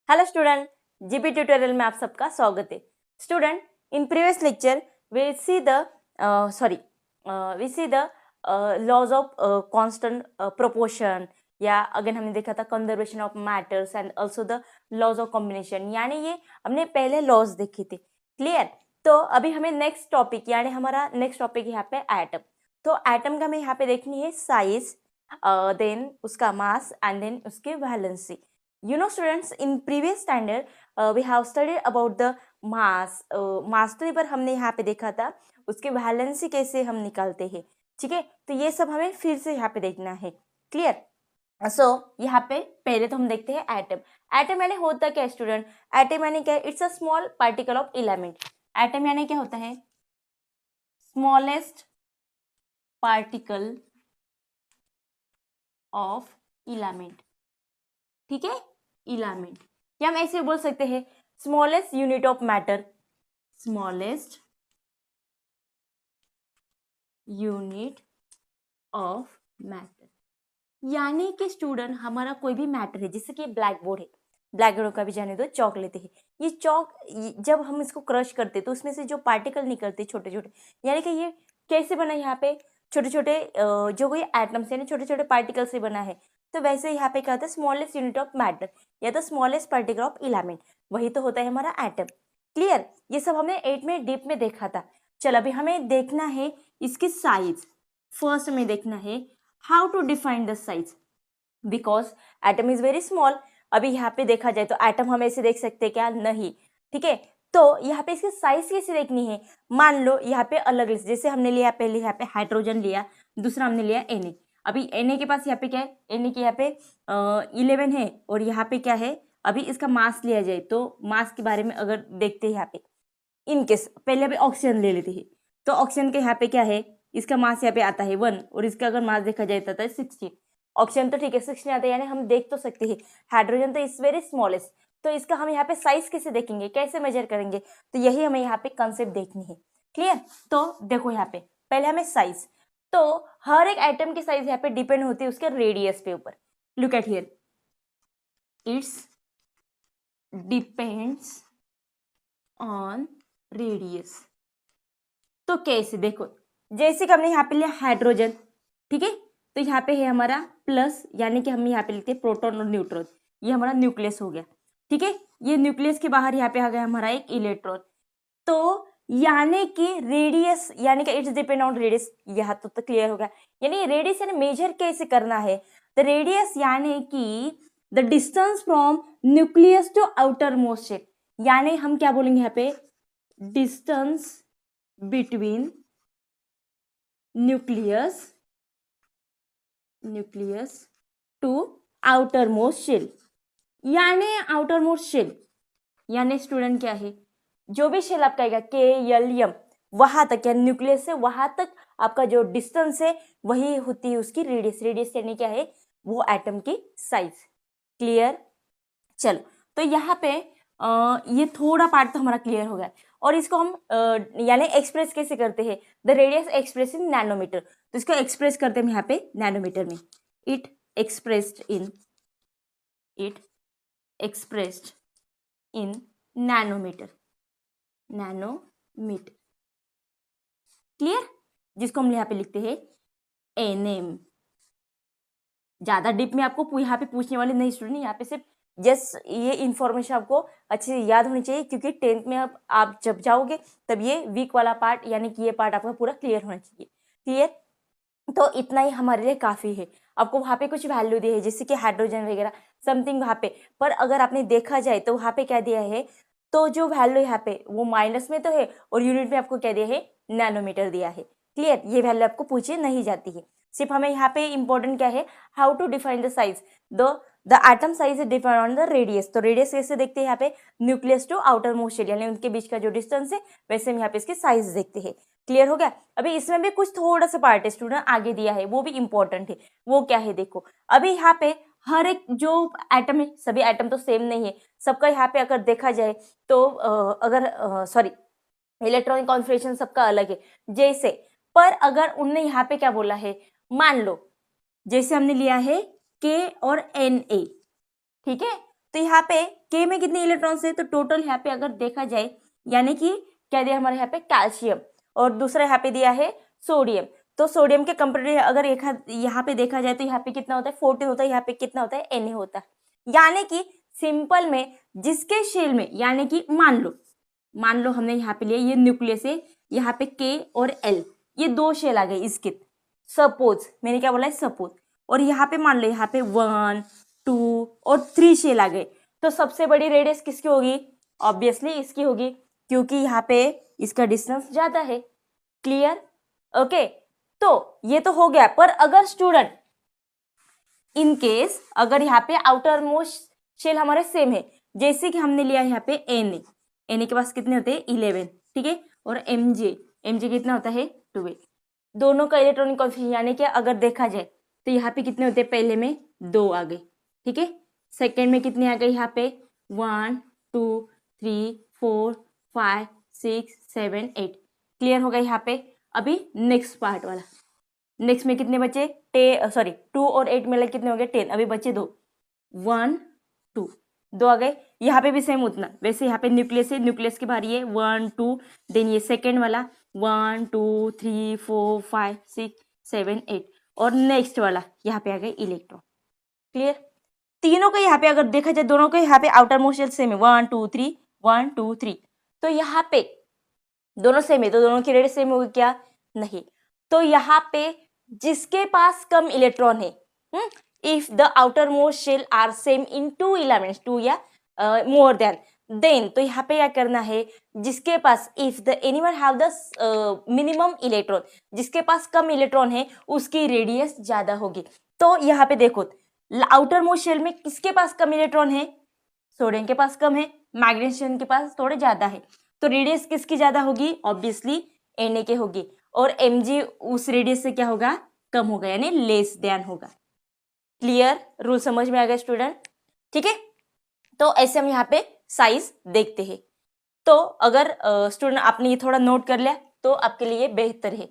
Hello student, GP tutorial में आप सबका स्वागत है। Student, in previous lecture we see the laws of constant proportion, या अगेन हमने देखा था conservation of matters and also the laws of combination, यानी ये हमने पहले लॉज देखे थे। क्लियर? तो अभी हमें नेक्स्ट टॉपिक, यानी हमारा नेक्स्ट टॉपिक यहाँ पे एटम। तो एटम का हमें यहाँ पे देखनी है साइज, देन उसका मास एंड देन उसकी valency. You know students, in previous standard we have studied about the mass. मास तो एक बार हमने यहाँ पे देखा था, उसके वैलेंसी कैसे हम निकालते हैं। ठीक है, तो ये सब हमें फिर से यहाँ पे देखना है। क्लियर? सो यहाँ पे पहले तो हम देखते हैं एटम। एटम यानी होता क्या स्टूडेंट? एटम यानी क्या? It's a small particle of element. Atom यानी क्या होता है? Smallest particle of element. ठीक है, एलिमेंट, या हम ऐसे बोल सकते हैं smallest unit of matter. Smallest unit of matter, यानी कि स्टूडेंट हमारा कोई भी मैटर है, जैसे कि ब्लैक बोर्ड है, ब्लैक बोर्ड का भी जाने दो, चौक लेते हैं। ये चौक जब हम इसको क्रश करते तो उसमें से जो पार्टिकल निकलते छोटे छोटे, यानी कि ये कैसे बना? यहाँ पे छोटे छोटे जो कोई एटम्स यानी छोटे छोटे पार्टिकल से बना है। तो वैसे यहाँ पे क्या होता है? स्मॉलेस्ट यूनिट ऑफ मैटर या तो स्मॉलेस्ट पार्टिकल ऑफ एलिमेंट, वही तो होता है हमारा एटम। क्लियर? ये सब हमने 8 में डीप में देखा था। चल अभी हमें देखना है इसकी साइज। फर्स्ट हमें देखना है how to define the size, because atom is very small. अभी यहाँ पे देखा जाए तो एटम हम ऐसे देख सकते हैं क्या? नहीं। ठीक है, तो यहाँ पे इसकी साइज कैसे देखनी है? मान लो यहाँ पे अलग, जैसे हमने लिया पहले यहाँ पे हाइड्रोजन लिया, दूसरा हमने लिया Na। अभी Na के पास यहाँ पे क्या है? Na के यहाँ पे 11 है, और यहाँ पे क्या है? अभी इसका मास लिया जाए तो मास के बारे में अगर देखते हैं यहाँ पे, इनकेस पहले अभी ऑक्सीजन ले लेते हैं, तो ऑक्सीजन के यहाँ पे क्या है? इसका मास यहाँ पे आता है 1, और इसका अगर मास देखा जाए तो 16। ऑक्सीजन तो ठीक है 16 आता है, यानी हम देख तो सकते हैं। हाइड्रोजन तो इज वेरी स्मॉलेस्ट, तो इसका हम यहाँ पे साइज कैसे देखेंगे, कैसे मेजर करेंगे? तो यही हमें यहाँ पे कंसेप्ट देखनी है। क्लियर? तो देखो यहाँ पे पहले हमें साइज, तो हर एक आइटम की साइज यहाँ पे डिपेंड होती है उसके रेडियस पे ऊपर। Look at here, it's depends on radius. तो कैसे? देखो, जैसे कि हमने यहाँ पे लिया हाइड्रोजन, ठीक है, तो यहाँ पे है हमारा प्लस, यानी कि हम यहाँ पे लिखते हैं प्रोटॉन और न्यूट्रॉन। ये हमारा न्यूक्लियस हो गया। ठीक है, ये न्यूक्लियस के बाहर यहाँ पे आ गया हमारा एक इलेक्ट्रॉन। तो यानी कि रेडियस, यानी कि इट्स डिपेंड ऑन रेडियस। यहाँ तो क्लियर होगा। यानी रेडियस यानी मेजर कैसे करना है? द रेडियस यानी कि the distance from nucleus to outer most shell, यानी हम क्या बोलेंगे यहाँ पे? Distance between nucleus to outer most shell, यानी आउटर मोस्ट शेल यानी स्टूडेंट क्या है? जो भी शेल आपका आएगा KLM, वहां तक, या न्यूक्लियस से वहां तक आपका जो डिस्टेंस है वही होती है उसकी रेडियस। रेडियस यानी क्या है? वो एटम की साइज। क्लियर? चलो, तो यहाँ पे ये थोड़ा पार्ट तो हमारा क्लियर हो गया, और इसको हम यानी एक्सप्रेस कैसे करते हैं? The radius express in nanometer. तो इसको एक्सप्रेस करते हैं यहाँ पे नैनोमीटर में। It expressed in nanometer. Clear? जिसको हम यहाँ पे लिखते हैं Nm। ज्यादा डीप में आपको यहाँ पे पूछने वाले नहीं स्टूडेंट, यहाँ पे सिर्फ जस्ट ये इन्फॉर्मेशन आपको अच्छे से याद होनी चाहिए, क्योंकि 10th में अब आप जब जाओगे तब ये वीक वाला पार्ट, यानी कि ये पार्ट आपका पूरा क्लियर होना चाहिए। क्लियर? तो इतना ही हमारे लिए काफी है। आपको वहाँ पे कुछ वैल्यू दी है, जैसे कि हाइड्रोजन वगैरह समथिंग वहाँ पे, पर अगर आपने देखा जाए तो वहाँ पे क्या दिया है? तो जो वैल्यू यहाँ पे वो माइनस में तो है, और यूनिट में आपको क्या दिया है? नैनोमीटर दिया है। क्लियर? ये वैल्यू आपको पूछी नहीं जाती है। सिर्फ हमें यहाँ पे इंपॉर्टेंट क्या है? How to define the size. The atom size is defined on the radius. तो रेडियस कैसे देखते हैं? यहाँ पे nucleus to outer most shell, यानी उनके बीच का जो डिस्टेंस है, वैसे हम यहाँ पे इसकी साइज देखते हैं। क्लियर हो गया? अभी इसमें भी कुछ थोड़ा सा पार्ट है स्टूडेंट आगे दिया है, वो भी इंपॉर्टेंट है। वो क्या है? देखो, अभी यहाँ पे हर एक जो एटम है, सभी एटम तो सेम नहीं है, सबका यहाँ पे अगर देखा जाए तो इलेक्ट्रॉनिक कॉन्फिगरेशन सबका अलग है। जैसे पर अगर उनने यहाँ पे क्या बोला है? मान लो जैसे हमने लिया है K और Na, ठीक है, तो यहाँ पे के में कितने इलेक्ट्रॉन्स है, तो टोटल यहाँ पे अगर देखा जाए, यानी कि क्या दिया हमारे यहाँ पे कैल्शियम, और दूसरा यहाँ पे दिया है सोडियम। तो सोडियम के कंपेरेटिव अगर यहाँ पे देखा जाए तो यहाँ पे कितना होता है 14 होता है, यहाँ पे कितना होता है Na होता है। यानी कि सिंपल में जिसके शेल में, यानी कि मान लो हमने यहाँ पे लिया ये न्यूक्लियस है, यहाँ पे K और L ये दो शेल आ गए इसके, सपोज मैंने क्या बोला है सपोज, और यहाँ पे मान लो यहाँ पे 1 2 और 3 शेल आ गए, तो सबसे बड़ी रेडियस किसकी होगी, ऑब्वियसली इसकी होगी, क्योंकि यहाँ पे इसका डिस्टेंस ज्यादा है। Clear, okay. तो ये तो हो गया, पर अगर स्टूडेंट इन केस अगर यहाँ पे आउटर मोस्ट शेल हमारे सेम है, जैसे कि हमने लिया यहाँ पे Na के पास कितने होते हैं 11, ठीक है, और Mj कितना होता है 12, दोनों का इलेक्ट्रॉनिक कॉन्फिगरेशन, यानी कि अगर देखा जाए तो यहाँ पे कितने होते हैं, पहले में 2 आ गए, ठीक है, सेकेंड में कितने आ गए यहाँ पे 1 2 3 4 5 6 7 8। क्लियर होगा यहाँ पे। अभी नेक्स्ट पार्ट वाला, नेक्स्ट में कितने बचे 2 और 8 मिला कितने हो गए 10, अभी बचे 2, 1 2 2 आ गए। यहाँ पे भी सेम उतना, वैसे यहाँ पे न्यूक्लियस है, न्यूक्लियस की बारी है 1 2, देन ये सेकेंड वाला 1 2 3 4 5 6 7 8, और नेक्स्ट वाला यहाँ पे आ गए इलेक्ट्रॉन। क्लियर, तीनों का यहाँ पे अगर देखा जाए, दोनों के यहाँ पे आउटर मोस्ट शेल सेम है 1 2 3 1 2 3, तो यहाँ पे दोनों सेम है, तो दोनों की रेडियस सेम होगी क्या, नहीं। तो यहाँ पे जिसके पास कम इलेक्ट्रॉन है, if the outer most shell are same in 2 elements, 2 या मोर देन, देन तो यहाँ पे क्या करना है, जिसके पास if the animal have the minimum electron, जिसके पास कम इलेक्ट्रॉन है उसकी रेडियस ज्यादा होगी। तो यहाँ पे देखो आउटर मोस्ट शेल में किसके पास कम इलेक्ट्रॉन है, सोडियम के पास कम है, मैग्नीशियम के पास थोड़े ज्यादा है, तो रेडियस किसकी ज्यादा होगी, ऑब्वियसली Na के होगी, और Mg उस रेडियस से क्या होगा, कम होगा, यानी लेस देन होगा। क्लियर, रूल समझ में आ गया स्टूडेंट, ठीक है। तो ऐसे हम यहाँ पे साइज देखते हैं। तो अगर स्टूडेंट आपने ये थोड़ा नोट कर लिया तो आपके लिए बेहतर है।